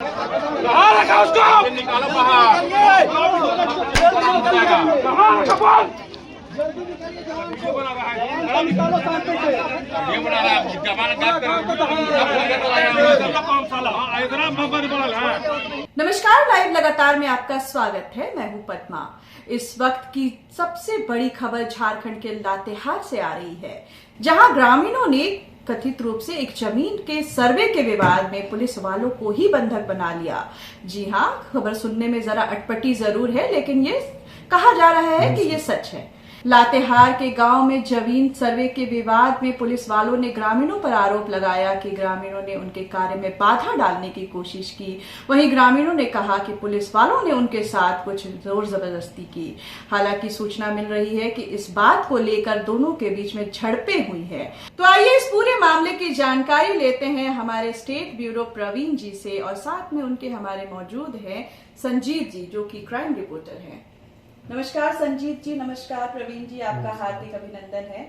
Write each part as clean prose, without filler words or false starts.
कहाँ रखा उसको? निकालो बाहर। कहाँ रखा फोन? ये बना रहा है। निकालो शांति से। ये बना रहा है। जवान बात कर। नमस्कार, लाइव लगातार में आपका स्वागत है। मैं हूं पद्मा। इस वक्त की सबसे बड़ी खबर झारखंड के लातेहार से आ रही है, जहां ग्रामीणों ने कथित रूप से एक जमीन के सर्वे के विवाद में पुलिस वालों को ही बंधक बना लिया। जी हां, खबर सुनने में जरा अटपटी जरूर है, लेकिन ये कहा जा रहा है कि ये सच है। लातेहार के गांव में जमीन सर्वे के विवाद में पुलिस वालों ने ग्रामीणों पर आरोप लगाया कि ग्रामीणों ने उनके कार्य में बाधा डालने की कोशिश की। वहीं ग्रामीणों ने कहा कि पुलिस वालों ने उनके साथ कुछ जोर जबरदस्ती की। हालांकि सूचना मिल रही है कि इस बात को लेकर दोनों के बीच में झड़पें हुई है। तो आइए इस पूरे मामले की जानकारी लेते हैं हमारे स्टेट ब्यूरो प्रवीण जी से, और साथ में उनके हमारे मौजूद हैं संजीत जी, जो कि क्राइम रिपोर्टर हैं। नमस्कार संजीत जी। नमस्कार प्रवीण जी, आपका हार्दिक अभिनंदन है।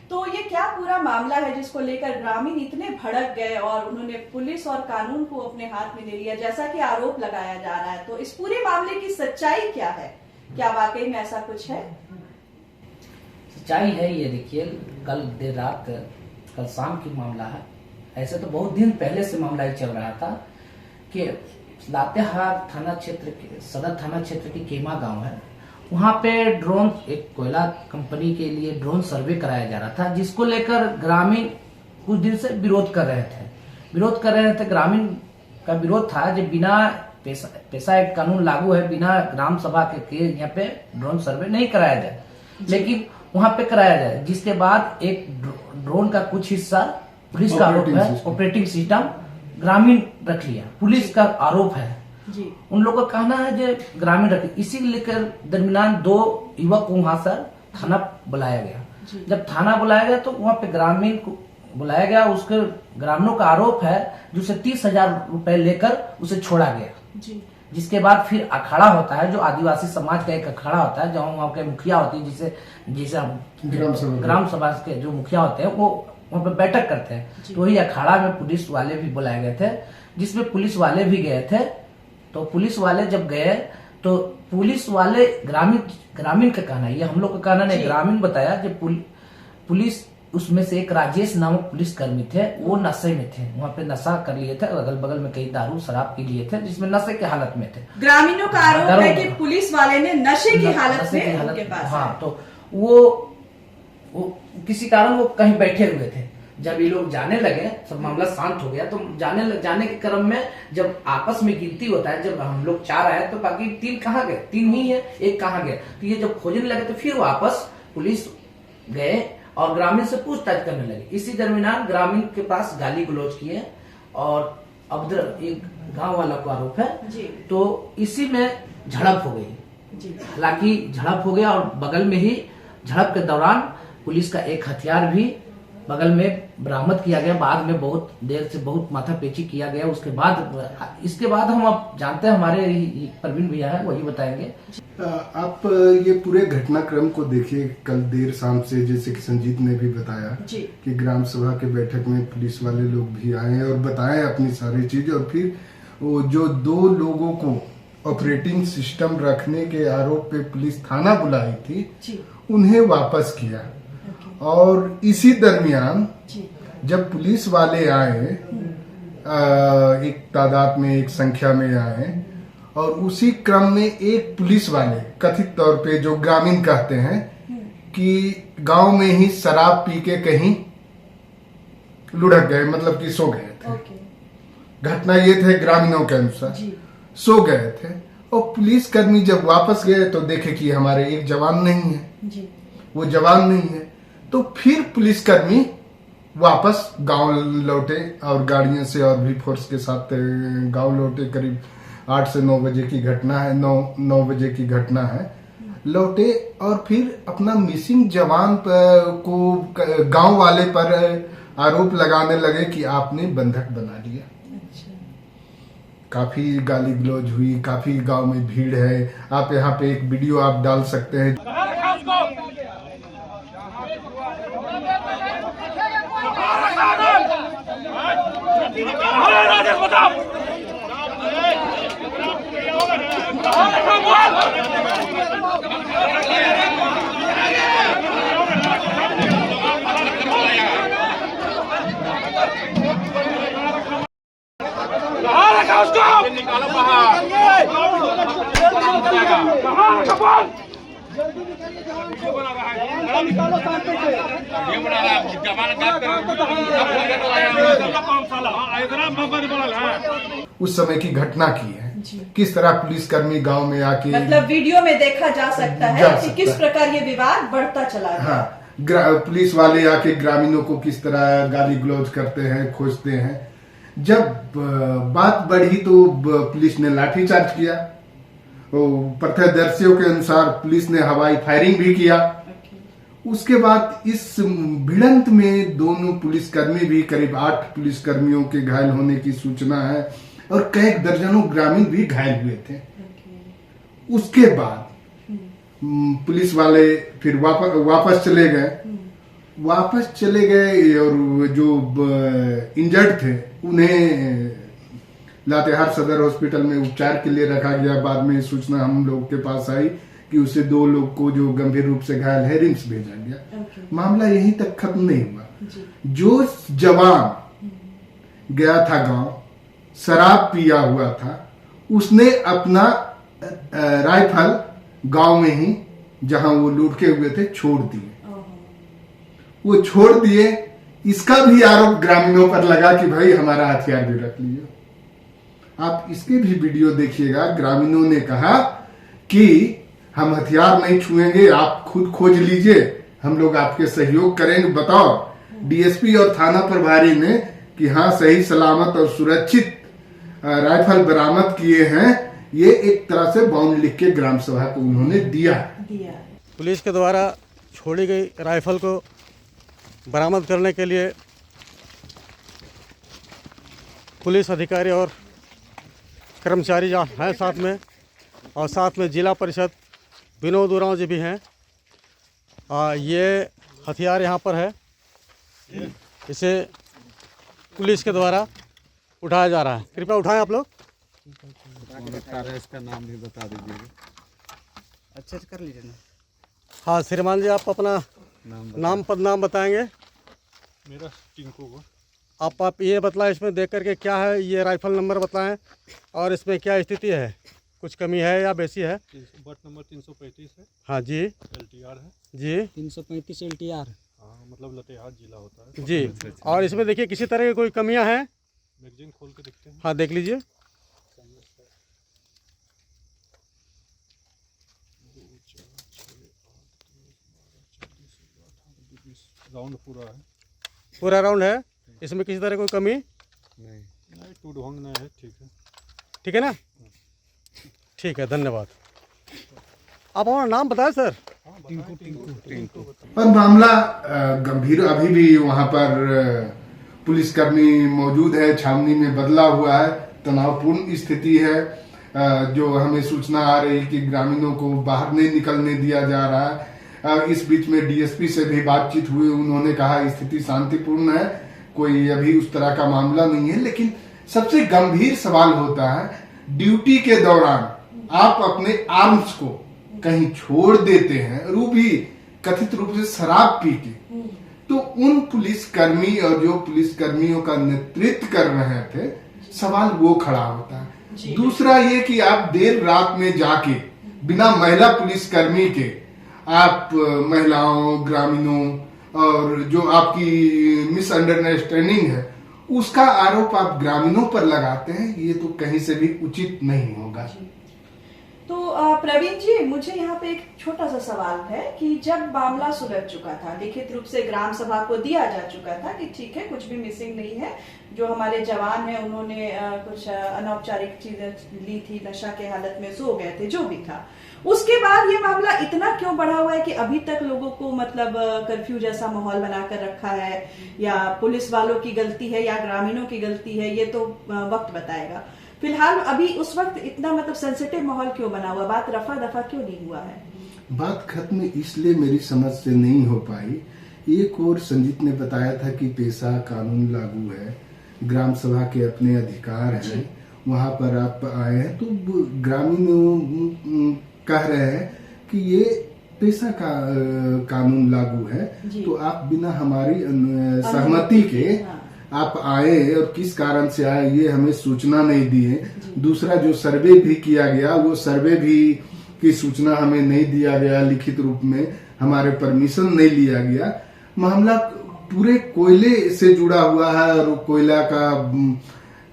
तो ये क्या पूरा मामला है जिसको लेकर ग्रामीण इतने भड़क गए और उन्होंने पुलिस और कानून को अपने हाथ में ले लिया, जैसा कि आरोप लगाया जा रहा है? तो इस पूरे मामले की सच्चाई क्या है? क्या वाकई में ऐसा कुछ है? सच्चाई है ये, देखिए, कल देर रात, कल शाम की मामला है। ऐसे तो बहुत दिन पहले से मामला ही चल रहा था कि लातेहार थाना क्षेत्र के सदर थाना क्षेत्र की केमा गांव है, वहाँ पे ड्रोन, एक कोयला कंपनी के लिए ड्रोन सर्वे कराया जा रहा था, जिसको लेकर ग्रामीण कुछ दिन से विरोध कर रहे थे। ग्रामीण का विरोध था जो बिना पैसा एक्ट कानून लागू है, बिना ग्राम सभा के यहाँ पे ड्रोन सर्वे नहीं कराया जाए, लेकिन वहाँ पे कराया जाए। जिसके बाद एक ड्रोन का कुछ हिस्सा पुलिस का आरोप है, ऑपरेटिंग सिस्टम ग्रामीण रख लिया, पुलिस का आरोप है जी। उन लोगों का कहना है जो ग्रामीण रखे। इसी लेकर दरमियान दो युवक को वहां से थाना बुलाया गया। जब थाना बुलाया गया तो वहां पे ग्रामीण को बुलाया गया। उसके ग्रामीणों का आरोप है जो उसे 30,000 रुपए लेकर उसे छोड़ा गया जी। जिसके बाद फिर अखाड़ा होता है, जो आदिवासी समाज का एक अखाड़ा होता है, जहाँ वहाँ के मुखिया होती है, जिसे ग्राम सभा के जो मुखिया होते हैं वो वहाँ पे बैठक करते हैं। तो वही अखाड़ा में पुलिस वाले भी बुलाए गए थे, जिसमें पुलिस वाले भी गए थे। तो पुलिस वाले जब गए तो पुलिस वाले ग्रामीण का कहना है, ये हम लोग का कहना नहीं, ग्रामीण बताया कि पुलिस उसमें से एक राजेश नामक पुलिस कर्मी थे, वो नशे में थे, वहाँ पे नशा कर लिए थे, अगल बगल में कई दारू शराब पी लिए थे, जिसमें नशे के हालत में थे। ग्रामीणों का आरोप है कि पुलिस वाले ने नशे की हालत में उनके पास। हाँ, तो वो किसी कारण वो कहीं बैठे हुए थे। जब ये लोग जाने लगे, सब मामला शांत हो गया, तो जाने के क्रम में जब आपस में गिनती होता है, जब हम लोग 4 आए तो बाकी 3 कहाँ गए, 3 ही है, एक कहाँ गया। तो ये जब खोजने लगे तो फिर वापस पुलिस गए और ग्रामीण से पूछताछ करने लगे। इसी दरमियान ग्रामीण के पास गाली गलौज किए और अभद्र एक गांव वाला को आरोप है जी। तो इसी में झड़प हो गई। हालांकि झड़प हो गया और बगल में ही झड़प के दौरान पुलिस का एक हथियार भी बगल में बरामद किया गया। बाद में बहुत देर से बहुत माथापेची किया गया। इसके बाद हम अब जानते हैं, हमारे प्रवीण भैया है, वही बताएंगे। आप ये पूरे घटनाक्रम को देखिए। कल देर शाम से, जैसे कि संजीत ने भी बताया कि ग्राम सभा के बैठक में पुलिस वाले लोग भी आए और बताए अपनी सारी चीज, और फिर वो जो 2 लोगों को ऑपरेटिंग सिस्टम रखने के आरोप पे पुलिस थाना बुलाई थी, उन्हें वापस किया। और इसी दरमियान जब पुलिस वाले आए, एक तादाद में, एक संख्या में आए, और उसी क्रम में एक पुलिस वाले कथित तौर पे, जो ग्रामीण कहते हैं कि गांव में ही शराब पी के कहीं लुढ़क गए, मतलब कि सो गए थे। घटना ये थे ग्रामीणों के अनुसार, सो गए थे। और पुलिस कर्मी जब वापस गए तो देखे कि हमारे एक जवान नहीं है, वो जवान नहीं है। तो फिर पुलिसकर्मी वापस गांव लौटे और गाड़ियों से और भी फोर्स के साथ गांव लौटे। करीब 8 से 9 बजे की घटना है, 9 बजे की घटना है। लौटे और फिर अपना मिसिंग जवान को गांव वाले पर आरोप लगाने लगे कि आपने बंधक बना लिया। काफी गाली गलौज हुई, काफी गांव में भीड़ है। आप यहाँ पे एक वीडियो आप डाल सकते हैं। निकालो बाहर। वीडियो बना रहा है, ये बना रहा है, जमानत गायब कर उस समय की घटना की है, किस तरह पुलिसकर्मी गांव में आके, मतलब वीडियो में देखा जा सकता है कि किस प्रकार ये विवाद बढ़ता चला गया। हाँ, पुलिस वाले आके ग्रामीणों को किस तरह गाली गलौज करते हैं, खोजते हैं। जब बात बढ़ी तो पुलिस ने लाठीचार्ज किया। प्रत्यक्षदर्शियों के अनुसार पुलिस ने हवाई फायरिंग भी किया। उसके बाद इस भिड़ंत में दोनों पुलिसकर्मी भी, करीब 8 पुलिसकर्मियों के घायल होने की सूचना है और कई दर्जनों ग्रामीण भी घायल हुए थे। उसके बाद पुलिस वाले फिर वापस चले गए और जो इंजर्ड थे उन्हें लातेहार सदर हॉस्पिटल में उपचार के लिए रखा गया। बाद में सूचना हम लोग के पास आई कि उसे 2 लोग को जो गंभीर रूप से घायल है रिम्स भेजा गया। मामला यहीं तक खत्म नहीं हुआ। जो जवान गया था गांव, शराब पिया हुआ था, उसने अपना राइफल गांव में ही जहां वो लुढ़के हुए थे छोड़ दिए। वो छोड़ दिए, इसका भी आरोप ग्रामीणों पर लगा कि भाई हमारा हथियार भी रख लिया। आप इसके भी वीडियो देखिएगा। ग्रामीणों ने कहा कि हम हथियार नहीं छुएंगे, आप खुद खोज लीजिए, हम लोग आपके सहयोग करेंगे। बताओ डीएसपी और थाना प्रभारी ने कि हाँ सही सलामत और सुरक्षित राइफल बरामद किए हैं। ये एक तरह से बाउंड लिख के ग्राम सभा को उन्होंने दिया। पुलिस के द्वारा छोड़ी गई राइफल को बरामद करने के लिए पुलिस अधिकारी और कर्मचारी हैं साथ में, और साथ में जिला परिषद विनोद उरांव जी भी हैं। ये हथियार यहाँ पर है, इसे पुलिस के द्वारा उठाया जा रहा है। कृपया उठाएं आप लोग। इसका नाम भी बता दीजिएगा। अच्छे से कर लीजिए ना। हाँ श्रीमान जी, आप अपना नाम बताएंगे। मेरा टिंकू को। आप ये बतलाएं, इसमें देख करके क्या है, ये राइफल नंबर बताएं और इसमें क्या स्थिति है, कुछ कमी है या बेसी है। बट नंबर 335 है। हाँ जी। LTR है जी। 335 LTR। हाँ, मतलब लातेहार जिला होता है जी। और इसमें देखिए किसी तरह की कोई कमियां हैं। मैगजीन खोल के देखते हैं। हाँ देख लीजिए। राउंड पूरा है। पूरा राउंड है, इसमें किसी तरह कोई कमी नहीं, टूट भंग नहीं है। ठीक है ना। ठीक है, धन्यवाद। आप हमारा नाम बताएं सर। टिंकू। और मामला गंभीर, अभी भी वहां पर पुलिसकर्मी मौजूद है, छावनी में बदला हुआ है, तनावपूर्ण स्थिति है। जो हमें सूचना आ रही है कि ग्रामीणों को बाहर नहीं निकलने दिया जा रहा है। इस बीच में डीएसपी से भी बातचीत हुई, उन्होंने कहा स्थिति शांतिपूर्ण है, कोई अभी उस तरह का मामला नहीं है। लेकिन सबसे गंभीर सवाल होता है, ड्यूटी के दौरान आप अपने आर्म्स को कहीं छोड़ देते हैं, और वो भी कथित रूप से शराब पी के, तो उन पुलिसकर्मी और जो पुलिसकर्मियों का नेतृत्व कर रहे थे, सवाल वो खड़ा होता है। दूसरा ये कि आप देर रात में जाके बिना महिला पुलिसकर्मी के आप महिलाओं, ग्रामीणों और जो आपकी मिसअंडरस्टैंडिंग है उसका आरोप आप ग्रामीणों पर लगाते हैं, ये तो कहीं से भी उचित नहीं होगा। तो प्रवीण जी, मुझे यहाँ पे एक छोटा सा सवाल है कि जब मामला सुलझ चुका था, लिखित रूप से ग्राम सभा को दिया जा चुका था कि ठीक है कुछ भी मिसिंग नहीं है, जो हमारे जवान हैं उन्होंने कुछ अनौपचारिक चीजें ली थी, नशा के हालत में सो गए थे, जो भी था, उसके बाद ये मामला इतना क्यों बढ़ा हुआ है कि अभी तक लोगों को मतलब कर्फ्यू जैसा माहौल बनाकर रखा है, या पुलिस वालों की गलती है या ग्रामीणों की गलती है, ये तो वक्त बताएगा। फिलहाल अभी उस वक्त इतना मतलब सेंसिटिव माहौल क्यों बना हुआ, बात रफा दफा क्यों नहीं हुआ है? बात खत्म इसलिए मेरी समझ से नहीं हो पाई। एक और संजीत ने बताया था कि पेशा कानून लागू है, ग्राम सभा के अपने अधिकार हैं, वहां पर आप आए हैं, तो ग्रामीण कह रहे हैं कि ये पेशा का कानून लागू है, तो आप बिना हमारी सहमति के आप आए और किस कारण से आए ये हमें सूचना नहीं दी है। दूसरा जो सर्वे भी किया गया वो सर्वे भी की सूचना हमें नहीं दिया गया, लिखित रूप में हमारे परमिशन नहीं लिया गया। मामला पूरे कोयले से जुड़ा हुआ है और कोयला का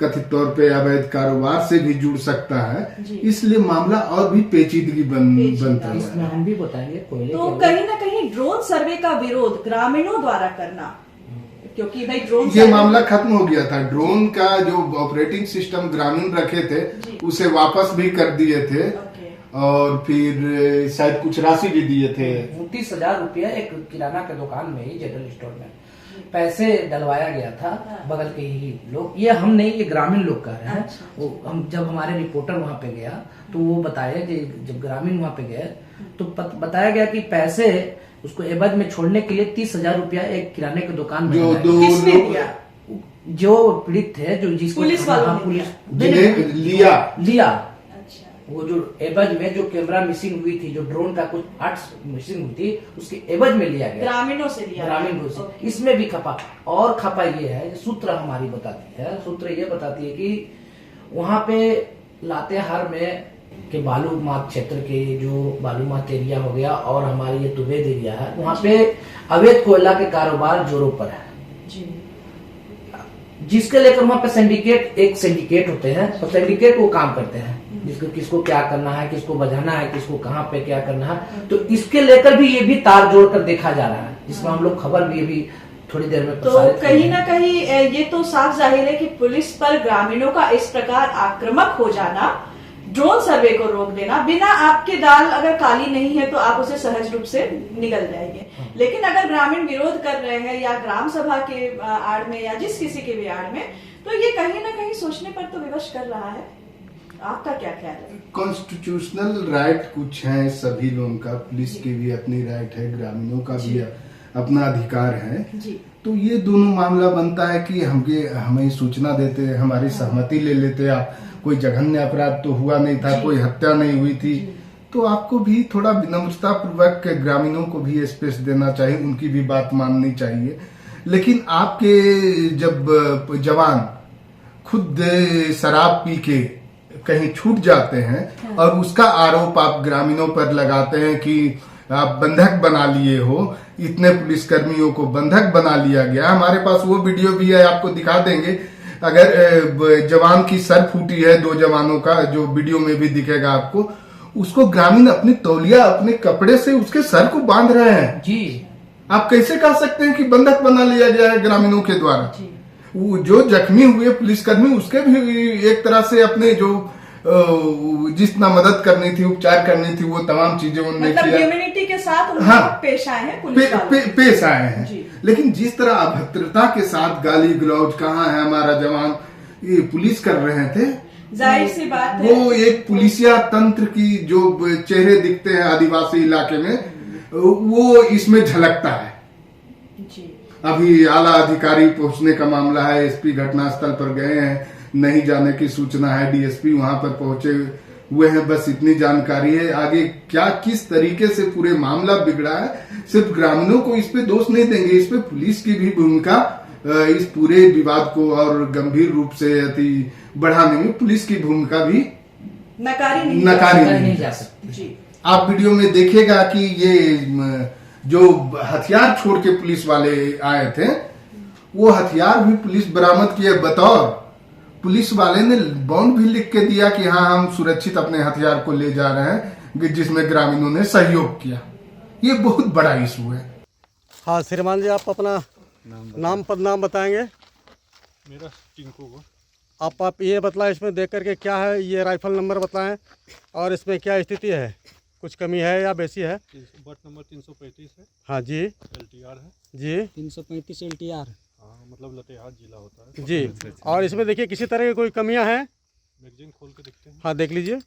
कथित तौर पे अवैध कारोबार से भी जुड़ सकता है, इसलिए मामला और भी पेचीदगी बनता है। इसमें हम भी बताएंगे कोयले तो कहीं ना कहीं ड्रोन सर्वे का विरोध ग्रामीणों द्वारा करना, क्योंकि भाई ड्रोन ये मामला खत्म हो गया था। ड्रोन का जो ऑपरेटिंग सिस्टम ग्रामीण रखे थे उसे वापस भी कर दिए थे और फिर शायद कुछ राशि भी दिए थे। 29,000 रुपया एक किराना के दुकान में ही, जनरल स्टोर में पैसे डलवाया गया था बगल के ही लोग। ये हम नहीं, ये ग्रामीण लोग कह रहे हैं। वो हम जब हमारे रिपोर्टर वहां पे गया तो वो बताया कि जब ग्रामीण वहां पे गए तो बताया गया कि पैसे उसको एवज में छोड़ने के लिए 30,000 रुपया एक किराने के दुकान में जो दो किसने दिया? जो पीड़ित थे, जो जिसको पुलिस वालों ने जिन्हें लिया वो जो एवज में जो कैमरा मिसिंग हुई थी, जो ड्रोन का कुछ पार्ट्स मिसिंग हुई थी, उसके एवज में लिया गया, ग्रामीणों से लिया, ग्रामीणों से। इसमें भी खपा और खपा ये है, सूत्र हमारी बताती है, सूत्र ये बताती है कि वहां पे लातेहार में के बालूमाथ क्षेत्र के जो बालूमाथ एरिया हो गया और हमारे ये तुबेद एरिया है, वहाँ पे अवैध कोयला के कारोबार जोरों पर है, जिसके लेकर वहाँ पे सिंडिकेट होते हैं और सिंडिकेट वो काम करते हैं, जिसको किसको क्या करना है, किसको बजाना है, किसको कहाँ पे क्या करना है। तो इसके लेकर भी ये भी तार जोड़कर देखा जा रहा है, जिसमें हम लोग खबर भी अभी थोड़ी देर में तो कहीं ना कहीं ये तो साफ जाहिर है कि पुलिस पर ग्रामीणों का इस प्रकार आक्रामक हो जाना, ड्रोन सर्वे को रोक देना, बिना आपके दाल अगर काली नहीं है तो आप उसे सहज रूप से निगल जाएंगे। लेकिन अगर ग्रामीण विरोध कर रहे हैं या ग्राम सभा के आड़ में या जिस किसी के भी आड़ में, तो ये कहीं ना कहीं सोचने पर तो विवश कर रहा है। आपका क्या ख्याल है? कॉन्स्टिट्यूशनल राइट कुछ है सभी लोगों का, पुलिस की भी अपनी राइट है, ग्रामीणों का भी अपना अधिकार है जी। तो ये दोनों मामला बनता है कि हमें सूचना देते, हमारी सहमति ले लेते, आप कोई जघन्य अपराध तो हुआ नहीं था, कोई हत्या नहीं हुई थी, तो आपको भी थोड़ा विनम्रता पूर्वक ग्रामीणों को भी स्पेस देना चाहिए, उनकी भी बात माननी चाहिए। लेकिन आपके जब जवान खुद शराब पी के कहीं छूट जाते हैं और उसका आरोप आप ग्रामीणों पर लगाते हैं कि आप बंधक बना लिए हो, इतने पुलिसकर्मियों को बंधक बना लिया गया। हमारे पास वो वीडियो भी है, आपको दिखा देंगे। अगर जवान की सर फूटी है, 2 जवानों का, जो वीडियो में भी दिखेगा आपको, उसको ग्रामीण अपनी तौलिया अपने कपड़े से उसके सर को बांध रहे हैं जी। आप कैसे कह सकते हैं कि बंधक बना लिया गया है ग्रामीणों के द्वारा? वो जो जख्मी हुए पुलिसकर्मी, उसके भी एक तरह से अपने जो जितना मदद करनी थी, उपचार करनी थी, वो तमाम चीजें उन्होंने मतलब किया, ह्यूमैनिटी के साथ पेश आए हैं, पेश आए हैं। लेकिन जिस तरह अभद्रता के साथ गाली गलौज, कहाँ है हमारा जवान, ये पुलिस कर रहे थे, जाहिर सी बात है वो एक पुलिसिया तंत्र की जो चेहरे दिखते हैं आदिवासी इलाके में, वो इसमें झलकता है जी। अभी आला अधिकारी पहुंचने का मामला है, एसपी घटनास्थल पर गए हैं, नहीं जाने की सूचना है, डीएसपी वहां पर पहुंचे हुए हैं, बस इतनी जानकारी है। आगे क्या किस तरीके से पूरे मामला बिगड़ा है, सिर्फ ग्रामीणों को इस पे दोष नहीं देंगे, इस पे पुलिस की भी भूमिका, इस पूरे विवाद को और गंभीर रूप से अति बढ़ाने में पुलिस की भूमिका भी नकारी नहीं जा सकती। आप वीडियो में देखिएगा कि ये जो हथियार छोड़ के पुलिस वाले आए थे, वो हथियार भी पुलिस बरामद किए, बतौर पुलिस वाले ने बॉन्ड भी लिख के दिया कि हाँ हम सुरक्षित अपने हथियार को ले जा रहे हैं, जिसमें ग्रामीणों ने सहयोग किया। ये बहुत बड़ा इशू है। हाँ श्रीमान जी, आप अपना नाम बताएंगे? मेरा टिंकू को। आप ये बतलाएं, इसमें देख करके क्या है, ये राइफल नंबर बताएं और इसमें क्या स्थिति है, कुछ कमी है या बेसी है? बट नंबर 335 है। हाँ जी। LTR है जी। 335 LTR। हाँ, मतलब लातेहार जिला होता है जी। और इसमें देखिए किसी तरह की कोई कमियां हैं? मैगजीन खोल के देखते हैं। हाँ देख लीजिए।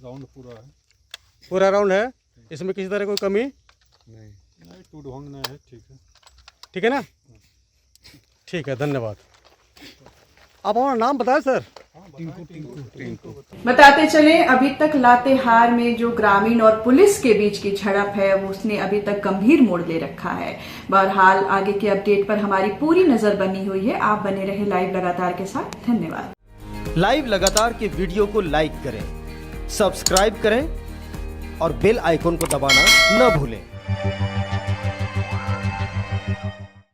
राउंड पूरा है। पूरा राउंड है, इसमें किसी तरह कोई कमी नहीं, टू ढोंग नहीं है। ठीक है, ठीक है ना? ठीक है, धन्यवाद। आप अपना नाम बताएं सर। बताते चले, अभी तक लातेहार में जो ग्रामीण और पुलिस के बीच की झड़प है उसने अभी तक गंभीर मोड़ ले रखा है। बहरहाल आगे के अपडेट पर हमारी पूरी नजर बनी हुई है। आप बने रहे लाइव लगातार के साथ। धन्यवाद। लाइव लगातार के वीडियो को लाइक करें, सब्सक्राइब करें और बेल आइकन को दबाना न भूलें।